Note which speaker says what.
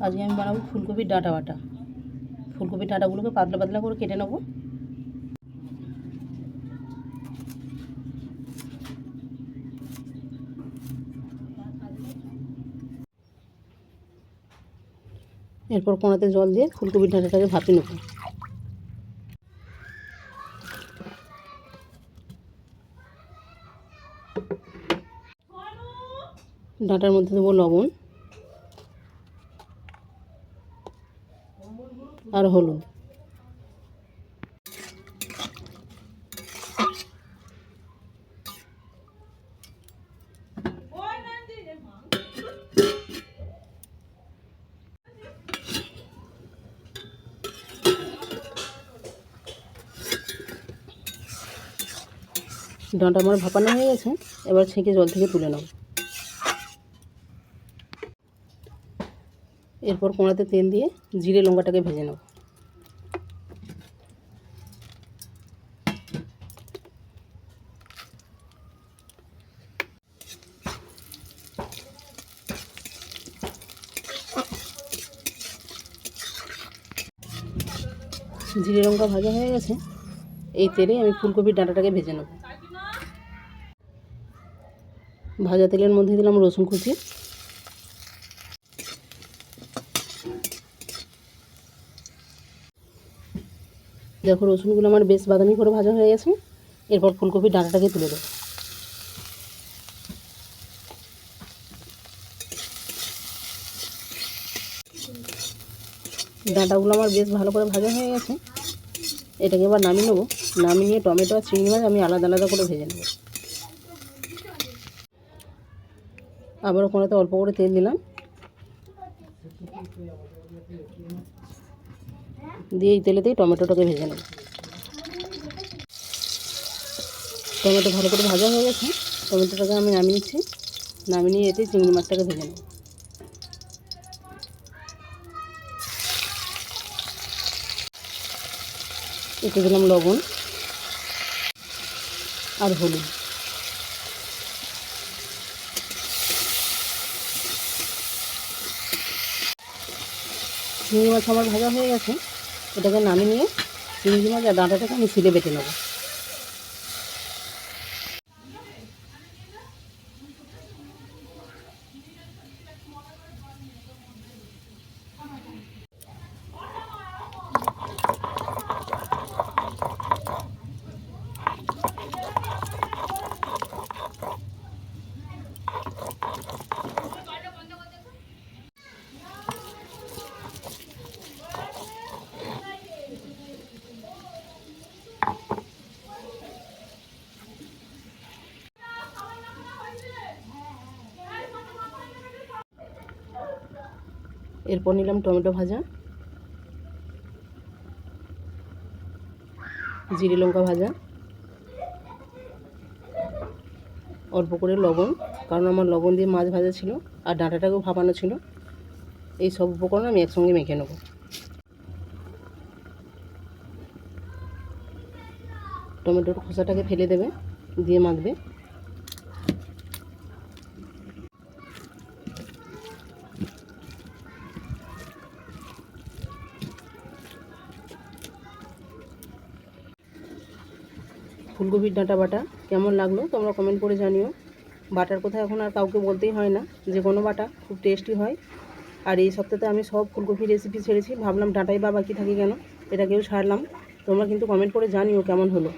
Speaker 1: আজকে আমি বানাবো ফুলকপির ডাঁটা বাটা। ফুলকপির ডাঁটাগুলোকে পাতলা পাতলা করে কেটে নেব। এরপর কড়াতে জল দিয়ে ফুলকপির ডাঁটাটাকে ভাপে নেব। ডাঁটার মধ্যে দেবো লবণ আর হলুদ। ডাঁটা আমার ভাপানো হয়ে গেছে, এবার ছেঁকে জল থেকে তুলে নেব। এরপর কড়াতে তেল দিয়ে জিরে লঙ্কাটাকে ভেজে নেব। জিরে লঙ্কা ভাজা হয়ে গেছে, এই তেলে আমি ফুলকপির ডাঁটাটাকে ভেজে নেব। ভাজা তেলের মধ্যে দিলাম রসুন কুচি, দেখো রসুনগুলো আমার বেশ বাদামি করে ভাজা হয়ে গেছে। এরপর ফুলকপির ডাঁটাটাকে তুলে দেবো। ডাঁটাগুলো আমার বেশ ভালো করে ভাজা হয়ে গেছে, এটাকে এবার নামিয়ে নেবো। নামিয়ে নিয়ে টমেটো আর চিংড়ি মাছ আমি আলাদা আলাদা করে ভেজে নেব। আবারও কড়াতে অল্প করে তেল দিলাম, দিয়ে এই তেলেতেই টমেটোটাকে ভেজে নেব। টমেটো ভালো করে ভাজা হয়ে গেছে, টমেটোটাকে আমি নামিয়ে নিচ্ছি। নামিয়ে নিয়ে এতে চিংড়ি মাছটাকে ভেজে নেব। এতে দিলাম লবণ আর হলুদ। চিংড়ি মাছ আমার ভাজা হয়ে গেছে, এটাকে নামিয়ে নিয়ে চিংড়ি মাছ আর ডাঁটাটাকে আমি শিলে বেটে নেব। এরপর নিলাম টমেটো ভাজা, জিরে লঙ্কা ভাজা, অল্প করে লবণ, কারণ আমার লবণ দিয়ে মাছ ভাজা ছিল আর ডাঁটাটাকেও ভাপানো ছিল। এই সব উপকরণ আমি একসঙ্গে মেখে নেব। টমেটোর খোসাটাকে ফেলে দেবে, দিয়ে মাখবে। ফুলকপির ডাঁটা বাটা কেমন লাগলো তোমরা কমেন্ট করে জানিও। বাটার কথা এখন আর কাউকে বলতেই হয় না, যে কোনো বাটা খুব টেস্টি হয়। আর এই সপ্তাহে আমি সব ফুলকপি রেসিপি ছেড়েছি, ভাবলাম ডাঁটাই বা বাকি থাকে কেন, এটাকেও ছাড়লাম। তোমরা কিন্তু কমেন্ট করে জানিও কেমন হলো।